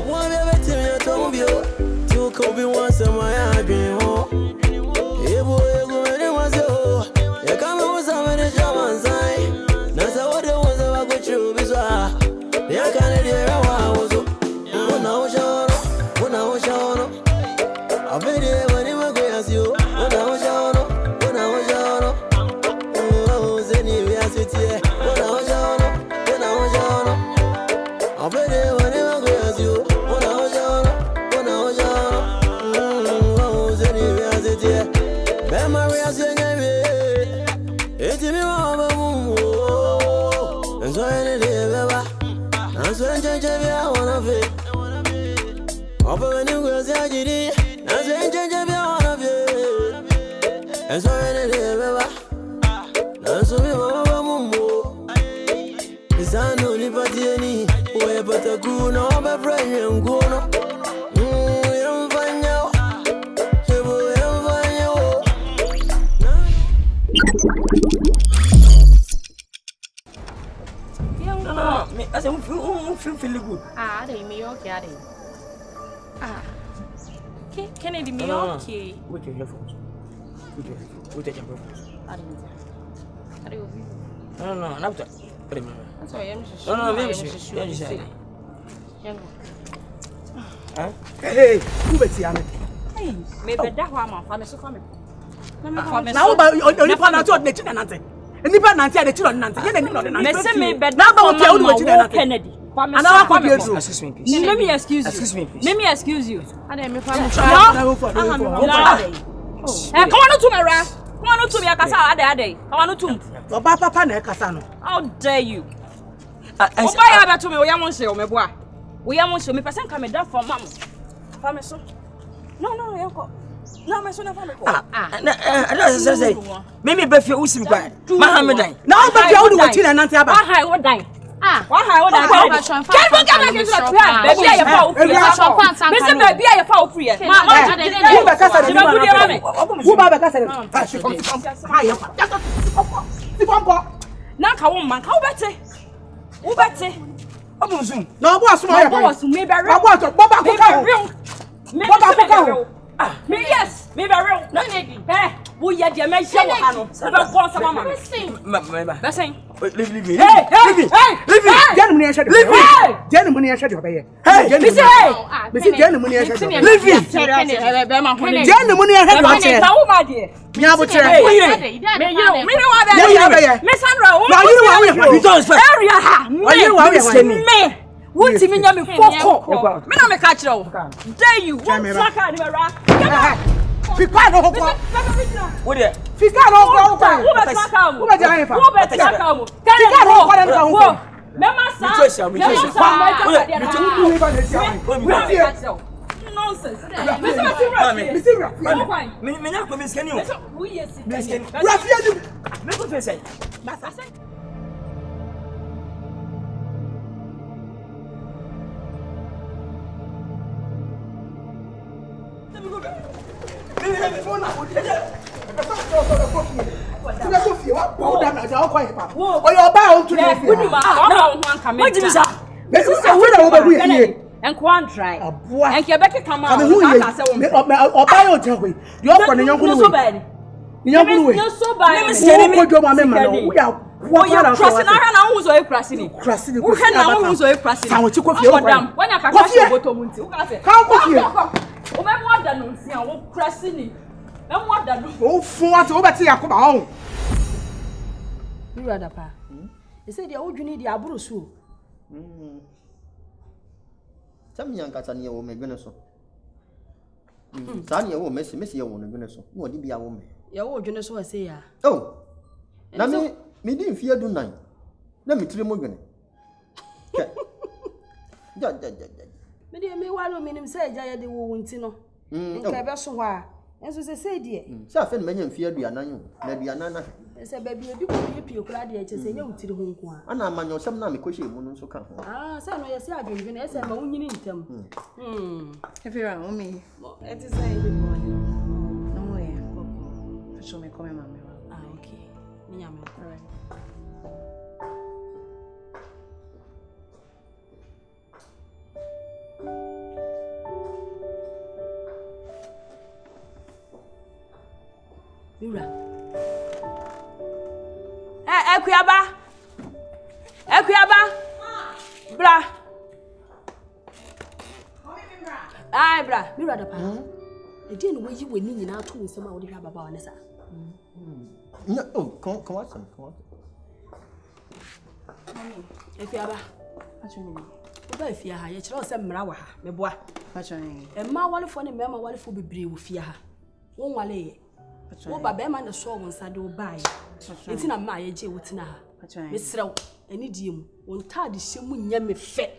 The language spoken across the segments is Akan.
want everything you told you. You could be once in my dream. Hey boy, you go anywhere so. You come with some of the German side. That's what the ones that go through bizarre. You can't hear a was. When I was shown, I've been there when you were going to you. When I was shown, oh, Zeni, I sit here. When I was shown, I've been there when you were going to you. When I was shown, oh, Zeni, I sit here. Memory as you gave it's me, Mama. And so any day, Baba. And so I change I want to fit. When you go to the that's when change of your one of you. And so any day, Baba. That's what we want to move. It's a no liberty any. Where but a good no, my friend, and go no. I'm fine now. I'm fine now. No, I don't feel good. They may okay. Kennedy, me okay. Wait your headphones. Wait your headphones. No, not that. That's why I'm just. No, hey, who bet you? Hey, maybe that one, my family, so coming. Now, only one or two of the children, and the man, the children, now, Kennedy. Excuse me, please. Let me excuse you. Excuse me, please. Let me excuse you. Come on to me, Ra. Come on to me, Akasa, Ade. Come on to me. Papa, na Kasano. How dare you? Oh, buy over to me. We are one say, oh, my boy. We are one say, me person come down for mama. Family so. No, Uncle. No, my son of family. I don't say. Maybe Befi Usim by Mohammedan. Now, but you would and Nantiaba. Why would die? Why would I go back into the trap? Baby, I fall free. Listen, baby, I fall free. Now, come on, how better? Who better? No, boss, my boss, maybe I want to me yes, maybe real. No, eh? We are the American. About once a mama. Listen. Leave me. Leave me. Gentlemen, I said, leave me. Gentlemen, I said, hey, Mr. Gentlemen, I said, leave me. Gentlemen, I said, my dear. Miss Sandra, you don't expect me. What you mean you fuck? Me no me catch you. Dare you? What track are you ra? Fika no go. Wo there? Fika no go. Who be track am? Who be track am? Who be track am? Fika no go. Wo. Mema sa. Nonsense. Me na ko me skani o. Who yes? Me skani. Rafia du. Me go face say. And one try. And Quebec come out. They say the old you need the abrusu. Some young cats are near woman, Veneso. Tanya will miss your woman, Veneso. What did be a woman? Your old Veneso say, ya. Oh, now me didn't fear do nine. Let me tell Morgan. Me one mean him say, Jaya de Wintino. Cabesso, as we say, dear. So I feel many fear be a nano, maybe a nana. I said, baby, you gladiators say, you to the home. And I'm on your some name, because you wouldn't so come. Ah, so I say, I've been as I'm only in them. If you're on me, it is a good morning. No way. Show me come, mamma. Ah, okay. All right. Mira. Akwaaba. Bra. Ai bra, Mira da pa. E dey no we wani nyina to nsem a wo de hwa baba wa ne sa. No, oh, come on. Akwaaba. Achoni. Oba fia ha, ye kire o se mmra wa ha, me boa. Achoni. Emma walefo ne mema walefo bebre wo fia ha. Won wale ye. Wo ba be ma ne so won sa de wo bae. Enti na ma ye je wo tina ha. Me srew, eni die mu. Won taade hye mu nya me fe.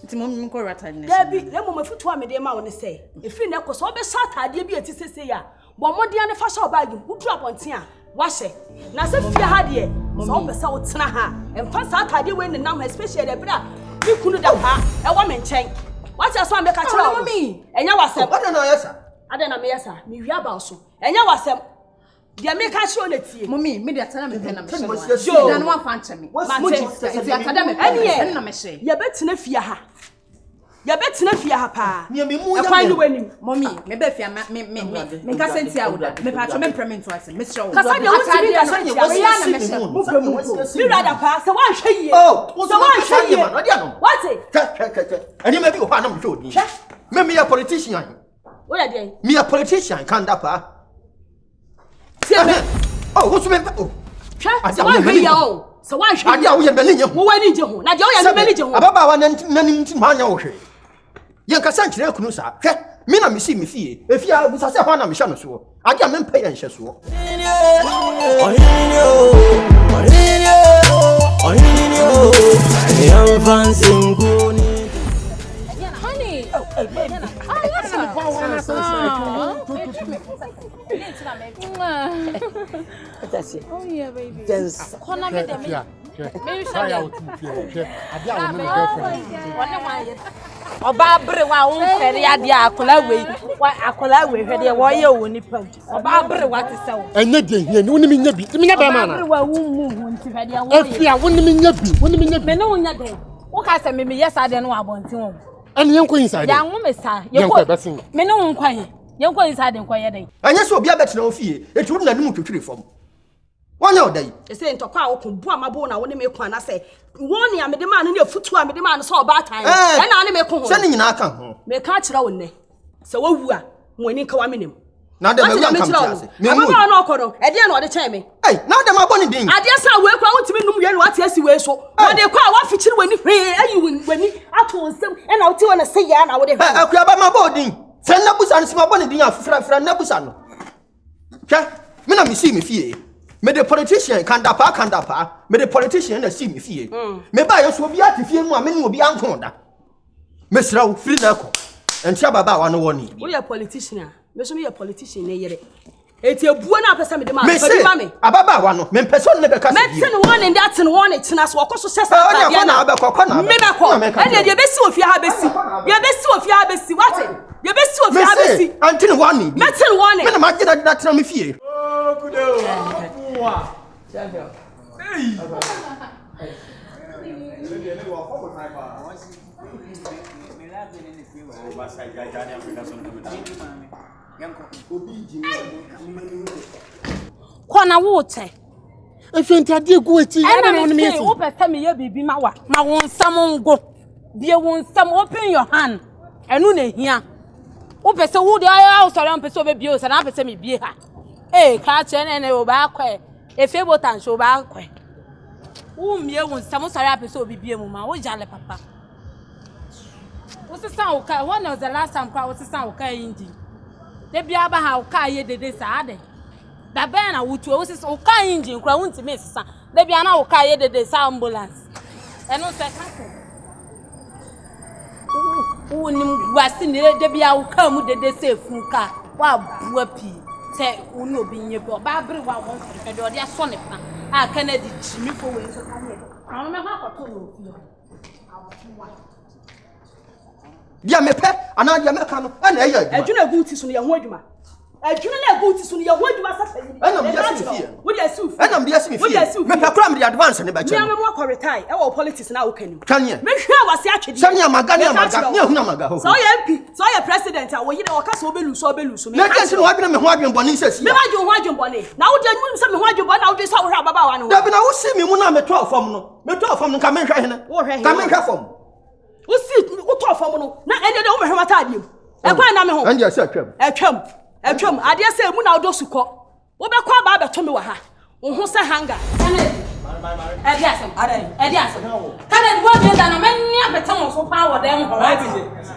Ti mo mi ko rata ni. Debi, le mo mafutu amede ma woni sei. Efi na ko so be sha taade bi eti sese ya. Bo modea ne fa sha obagi, wudu abonten a, wa hye. Na se fia ha de, so be se wo tena ha. Emfa sa taade we ne nam especially de bra. Bi kunu da ha, e wo me nchen. What else am be ka kira wo mi? Enya wasem. What na yesa? Ade na me yesa, mi wi aba so. Enya wasem. Dia me ka kira o na tie. Mommy, me dia tana me pena me hye. Yo, dan wa fa nche me. If you atada me pena na me hye. Ye betina fia ha. Ya betina fia ha pa. Me mu ya. Kwan no wanim. Mommy, me be fia me ka senti awuda. Me pa cho me prement wase. Me hye. Kasa de won timi ka senti awuda. Ya na me hye. Mi rada pa se wan hwe yie. Oh, se wan hwe yie. No dia no. What? Ani me bi o pa na me hwe odi. Me a politician. Wo ya dey? Me a politician kan da pa. Se me. Oh, wo so me oh. Se wan hwe yie o. Se wan hwe. Ade a wo ye bele nye ho. Wo wani je ho. Na de wo ya bele je ho. Ababa wa nanim ti ma nya wo hwe. Yankasa nkire kunu sa hwe me na me si me fie efia busa se ho na me hye no so ade a me mpa ya nhye so Honey. Oh, That's it. Oh yeah, baby. Just Kona me dem. Maybe try out to ade a wo girlfriend. Oba bere wa won fere ade akola we hwe de wo ye wo nipa. Oba bere wa te se wo. Enye de hie ni woni mi nya bi. Mi nya ba ma na. Bere wa won mu hu nti hwe de wo ye. Efia woni mi nya bi. Me no nya de. Wo ka se me yes ade no abonten wo. Ene yen ko inside. Ya wo me sa. Ye ko besin. Me no nkwan. Ye ko inside nkwan ye den. anya so obi abetena wo fie etu na nim twetwere fam wanya odai Ese ntokwa a wo ko bu amabo na wo ne me ko na se won ne amede ma no ne afutu amede ma no so oba tan e na ne me ko ho se ne nyina kan ho me ka kira wo ne se wawu a mo ani nka wa menem na de me wan kam tiase me mu amabo na okoro e de na o de chen me ei na de ma boni din ade sa we kwa wontimi num ye no ate asi we so o de kwa wa fichiri wani hwe ayi wani ato nsem e na wote wona se ya na wo de Akwaaba ma bodin se na busa no se ma boni din afra na busa no hwe me na me si me fie me the politician kan da pa me the politician na si me fie me ba yeso obi ate fie mu a me ni obi anko da me sraw free na ko entia baba wa no woni we are politician me so me politician ne yere eti ebuo na apesa me de ma me ababa wa no me person ne be ka se me tin one and that one tina so okoso sesa ka dia na be kokona me be ko e de besi ofia ha besi ye besi ofia ha besi what ye besi ofia ha besi antini one me tin one me na ma gida da tena me fie oh good oh champion hey Kona wote. Efenti ade gu eti ya na woni mi eti. Wo pese me ye bibi ma wa. Ma won sam ngo. Die won sam open your hand. Enu na hia. Wo pese wo de ayo sori am pese obe bio, na pese me bie ha. Ka che ne o ba kwa. Efe botan so ba kwa. Wo mie won sam sori am pese obi bie mu ma wo jale papa. Wo se san o ka, when was the last time kwa wo se san o ka indi? De bia ba ha o ka ye dede sa ade. Da be na wutu wo se o ka engine kura won ti me sesa de bia na o ka ye dede sa ambulance eno se ka ko wonim wasi ne de bia o ka mu dede se fun ka wa bua pi se woni obi nye bi ba bere wa won fe de o de aso ne pa a Kennedy chimi fo we so ka ne awon me ha ko to no fi Dia me pe ana dia me ka no ana eya adwuma. Adwuna gu ti so no ye ho adwuma. Adwuna na gu ti so no ye ho adwuma sa pani. Ana me dia se fie. Wo dia su. Ana me dia se fie. Me pa kura me dia advance ne ba che. Me am mo retire e wo politics na wo kanu. Kanye. Me hwa wase atwede. Sani amaga ne hu amaga ho. So ye MP, so ye president a wo yire wo ka so obelu so. Me ka se no adwene me ho adwene bone sesi. Me ma jo ho adwene bone. Na wo dia nwu se me ho adwene bone na wo dia so wo hwa baba wa no. Da bi na wo se me mu na me to afom no. Me to afom no ka me hwa hene. Ka me hwa fom. Wo si wo to afom no. Na ende de wo me hwa mata adiem. E kwa na me ho. Ande ase atwam. Atwam ade se mu na wo do sukọ wo be kwa ba beto me wa ha wo ho se hanga ade asem kana wo be da na menni abeta mo so pa wo dem ho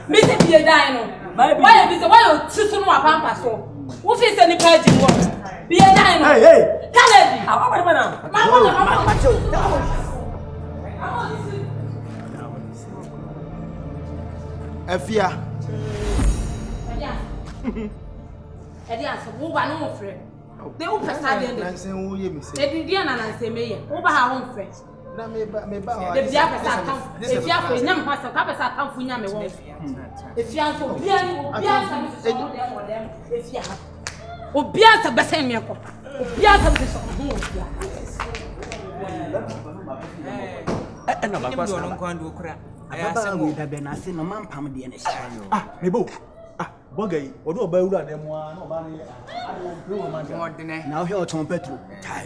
mi se bie dan no why be se why tutu no apampa so wo fi se ni paji wo bie dan no kana di awa na Afia Edias, wo ba no frɛ. De wo pesa de. Nansen wo ye mi se. E di na nansen me ye. Wo ba ha wo frɛ. Na me ba. De bia pesa kan. E bia ko nyam pasa ka pesa kan fu nyame wo. E fia so bia sa me so de mo dem. E fia. O bia sa besen me ko. O bia sa me so ho o bia. Na ba kwa so no kwan do kura. Aya se mo da be na se no man pam de na sha. Mebo. Borga yi, odo ba wura dem wa na ba ne pro romance. Na o he o ton petrol.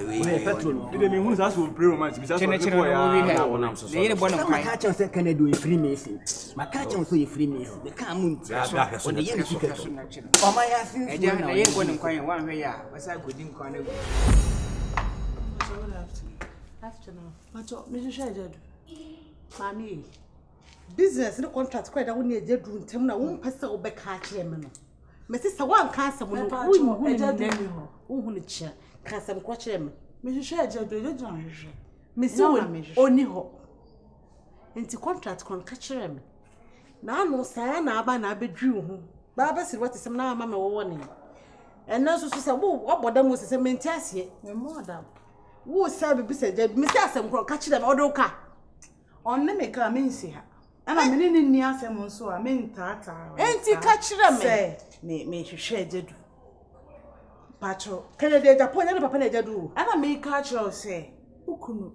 We petrol. Ide me hu sa so pro romance, bi sa so ko ya. wonam so. Ne yire bo no kwan. Maka chan se Canada e free Mason. Maka chan so e free Mason. De ka mu nti. O de ye ni kike. O ma ya sin. Eja na yire bo no kwan wan hwe ya. Wasa godi nkwan na go. Afternoon. Macho, me share jadu. Mami. Business no contract kwai da woni eje du ntem na won pese wo be ka kire me no me se se wan ka asem no wo eje du mi ho wo hu ne kire ka asem ko kire me Me hwehwe eje du eje du hwehwe me se oni ho enti contract kon ka kire me na anu saa na aba na abedwu ho ba ba siri watsem na ama me wo ne ena so se wo oboda mo se me ntiase me mo da wo sa be bi se je me se asem kon ka kire me odo ka onne me ka me nsi ha ana me ni ni asem nso a me ntata enti ka kire me se me hwehwe eje du pacho Canada Japan na papa na eje du ana me ka kire se ukunu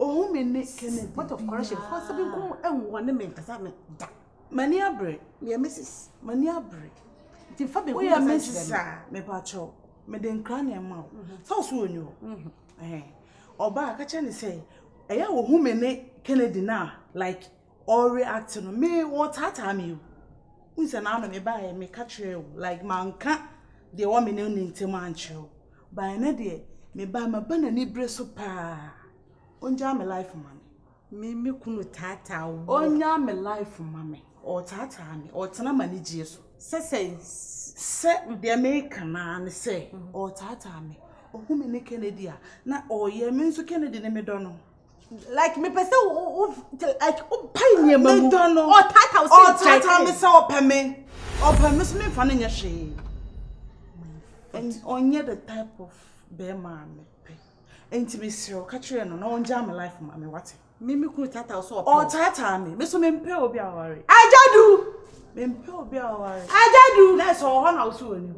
oh me ne Kennedy what of correction for sabin kum enwo ne me kasa me da mani abre me Mrs. mani abre ti fa be we ya Mrs. me pacho me de nkra na ma so so onyo oba ka che ne say eya wo hu me ne Kennedy na like all react no me what tata me you say na me buy me catch you like manka de wo me ne ntem ancho by na de me buy ma bana ni bre so pa onja me life mami me kunu tata wo onya me life mami o tata me o tena mani gie so se de me kana ne se o tata me o hu me ne Kennedy a na o ye me nso Kennedy ne me do no like me pese like o pioneer mamu o tata me se o peme so me fa na nya hwe and onye the type of be ma me pe enti me se o ka kire no na onja my life ma me wate me kunu tata so o tata me so me mpe obi aware ajadu me mpe obi aware ajadu na so ho na so oni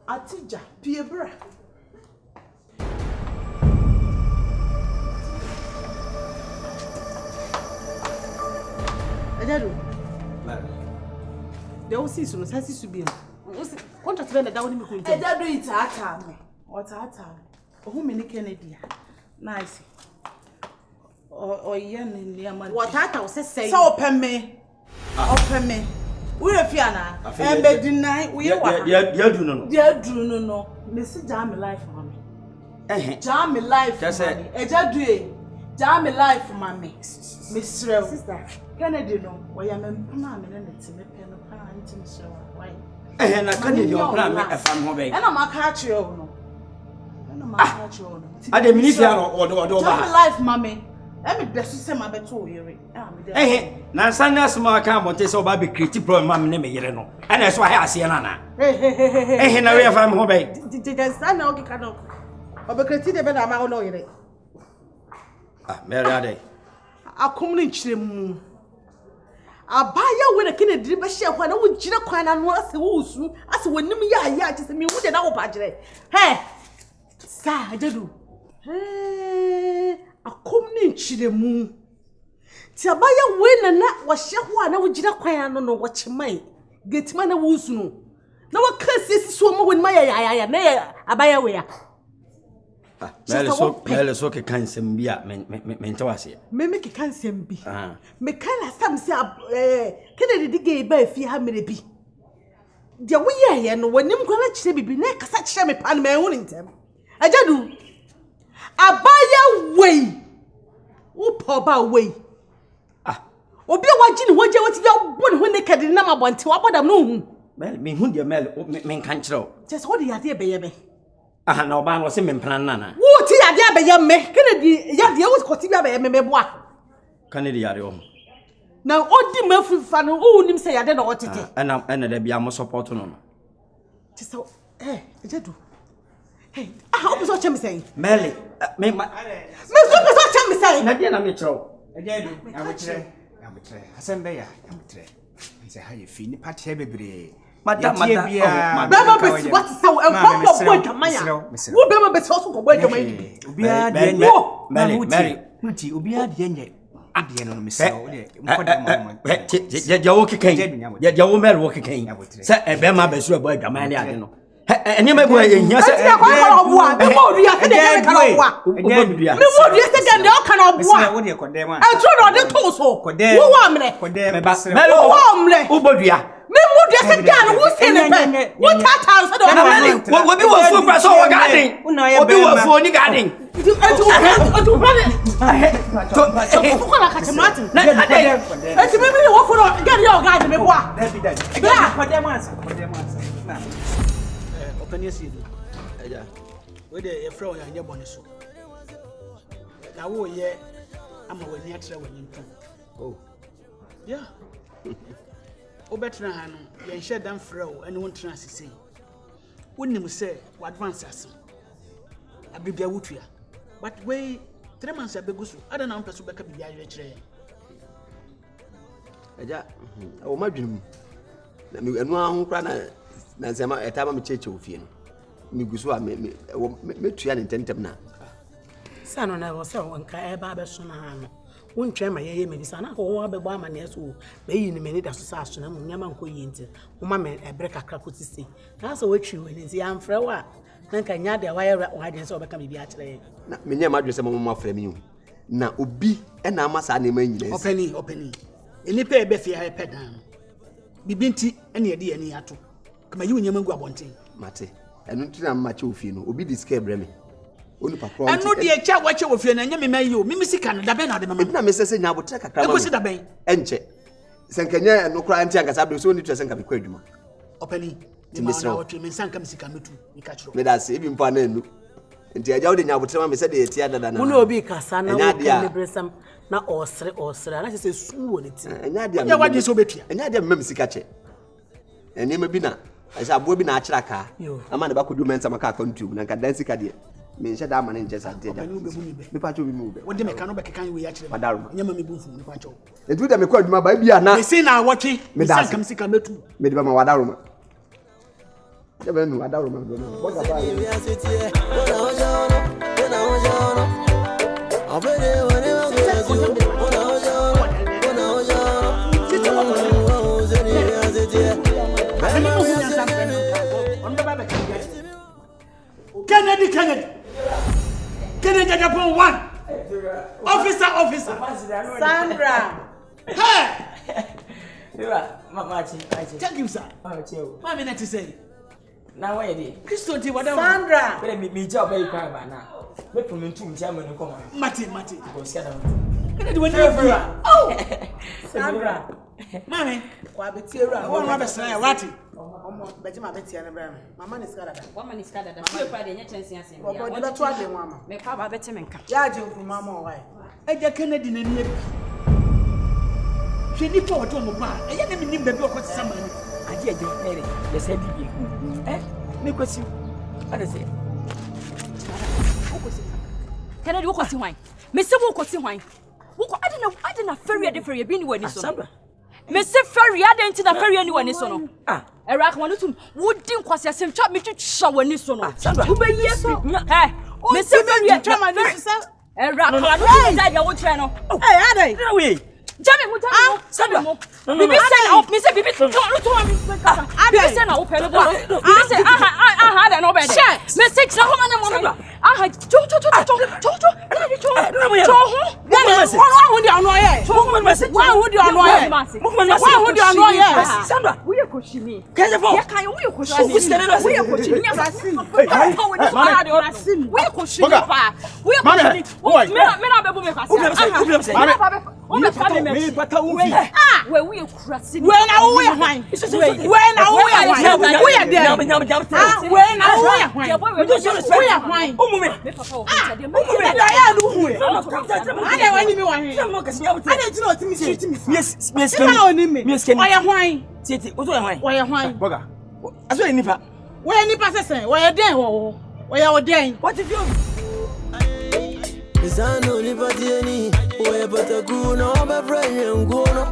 atija pie bra ajadu de o si no sasi su bi o si contract be na da woni me kunu ajadu itata me o tata o hu me ne Kennedy nice o ye ne ne ama wo tata o se sei so opeme we refiana e be deny we wa dia dunu no me si jam me life mami jam me life mami ejadu e jam me life mami me srew sister Kennedy no we ya me mpana me ne ti me pe no pa anti me srew why Na Kennedy o plan me efam ho be. E na maka akire o no e na maka akire o no Ade minister odo ba. jam me life mami e me besu se ma beto o yere na sanya sma ka monte se oba be create problem ma me ne me yere no ana so ha ase na na na we efam ho be. Sana o kika no obe create de be na ma o no yere Mary ade akom ni nkyire mu Abaya when a Kennedy be share when I would jina kwan and was who as when you ya just me would an hour padre. Hey, sir, I do. Hey, a coming chidemu. Tiabaya when and that was share one, I would jina kwan no what you might get man a woosno. No one curse this woman with my abaya wea. Mele so ke kansem bia mente wase. Me make kansem bi. Me kan asam se Kennedy dige ba fi ha mere bi. De wo ye no wanim kwala kire bibi na kasa kire me pan me hu ntem. Ajadu. Abaya wey. Wo poba wey. Obi waji ni woje wati ya bon hu naked na mabonte wa bodam no hu. Mele me hu de mele me kan kire. Just what ya de be ye me. Aha na oba no se me plan nana. Wo ti ya de be ye me. Kennedy ya de wo koti bia be ye me meboa. Kennedy ya de o. Na odi mafufa no o nim say ya de na otete. Ena da bia mo support no no. Ti so Ajadu. Hey, obi so chem say. Mele me so chem say. Na dia na me kire. Ajadu, abutre. Asembe ya, abutre. Nse ha ye fi ni party bebre. Madam Baba besi what is so and boy kamaya. Wo baba besi so ko boy kamaya. Obi a de nye. Mary, muti obi a de nye. Ade no me se o de. Mkoda mama. Ya wo keken. Ya wo Mary wo keken. Se e be ma besu boy kamaya ne ade no. Eni me boy ehia se. E kwa oboa. Me mo dua se de kan oboa. Me mo dua se de o kan oboa. Wo de kodem a. E tro no de to so. Wo wa mre. Kodem me basre. Wo mre. Wo bodua. Me mo de se gan wo se ne pe. Wo tata so do. Wo bi wo fu pra so wo garden. Obi wo fu oni garden. Atu brother. So ko la ka tomate. Atu me me wo fu no garden me boa. Kodem answer. Na. Opani asi do. Eja. We dey efra o ya bone so. Na wo ye ama wani atra wani ntu. Oh. Yeah. Obetra ha no ye nhye dan frɛ o ene wontra asisi wonim sɛ w advance asem abibia wotua but we 3 months abegusu ada na mpɛso bɛka bibia yɛ kyerɛ Eja o madwinum na me enu aho kra na nsema etama me cheche ofie no me gusu a me tua ne tentem na sano na wo se wonka e ba be so na ha no wontwe ma ye me bisa na ko wo abegbo amane eso be yi ni me da so sa so na nyama nko yi nti wo ma me ebre kakra kotisi na so watwi woni nti ya mfrɛ wa na nka nya de wa ye wa de se obeka me bi a kyerɛ na me nya madwe se mo afrɛ me hu na obi e na amasa na ma nyina openi enipa e be fie ha pedan bibi nti ene ye de ani ato kama yi nyama gu abonten mate enu nti na ma che ofie no obi disca ebre me onu pakro anu de echa wache ofie na nya me mayi mi sika no da be na de mama na me sese nya abotre kakra ma ko si da ben enche senkanya enu kra nti ankasa be so oni twese nka be kwa adwuma openi ni ma na watwe me sanka me sika metu ni ka chiro me da se ebi mpa na enu nti aja wo de nya abotre ma me se de etia dada na uno obi kasa na wo kan lebresam na osre na se su wo ne ti enya de ya wade so betua enya de me sika che eni ma bi na asa abo bi na achira ka ama ne ba kodu mensa maka account tube na nka dan sika de me nche da ama ne nche sa de ja me pa cho bi mu be wode me ka no be kekan we ya chire madaruma nyama me bunfu me pa cho entu de me kwa adwuma ba bia na me se na watwe me sanka me sika metu me de ba ma wadaruma de ba me wadaruma do no boga ba Kennedy upon one. Officer. Sandra. Hey. Mama, thank you, sir. Mama, not to say. Now, where did Christo, whatever. Sandra. Let me job very quiet now. Wait for me to German and come on. Mati. Go scatter. Kennedy, when you Oh, Sandra. Mommy, what be tear one rubber say, Ratty. Bejima beti ana bra me. Mama ni skada da. Woman is scattered. Mama Friday nya chance ase. Obo de beto ade mama. Me pa ba beti menka. Ya je ofu mama why. Eja Kennedy na ni abi. Hwe ni po odo mo ba. Eya na me nim ba bi okoti sama ni. Ade eje mere. Ye say bi. Me kwesi. Ade say. Kennedy wokosi hwan? Me se wokosi hwan? Woko ade na ferry bi ni wani so. Me say ferry adenti na ferry anyone ni so no. Era ka wonu tum. Wodi nkwase asem twa me twitwa wani so no. Wo be ye so. Me say ferry twa ma ni so. Era ka wonu da dia wo tre no. Adai. We. Jami mu tani mo. Sandra. Bibi say na me say bibi to me. Bibi say na wo pele bo. Bibi say aha da no be there. Me say tira ho ma na mo no. Aha cho. Na di cho. Cho ho. Wa hu di anu aye. Wa hu di anu aye. Wa hu di anu aye. Sandra, wo ye koshimi. Kaje fo. Ye kan wo ye koshimi. Wo ye koshimi. Wo ye koshimi fa. Wo ye koshimi. Me na be bu me kwase. Me bata ufi. We we krasi. We na wo ye hwan. We na wo ye hwan. Wo ye there. We na wo ye hwan. Wo ye hwan. Umume. Me papa wo tade. Umume da ya du hu. Ade wani mi wa he. Ade ti no ti mi street mi. Yes. Na oni me. Wo ye hwan. Titi, wo so ye hwan. Wo ye hwan. Borga. Aso ye nipa. Wo ye nipa sesen. Wo ye den wo. Wo ye oden. What if you Zano ni patieni, oye pata kuno, obe freye nguno.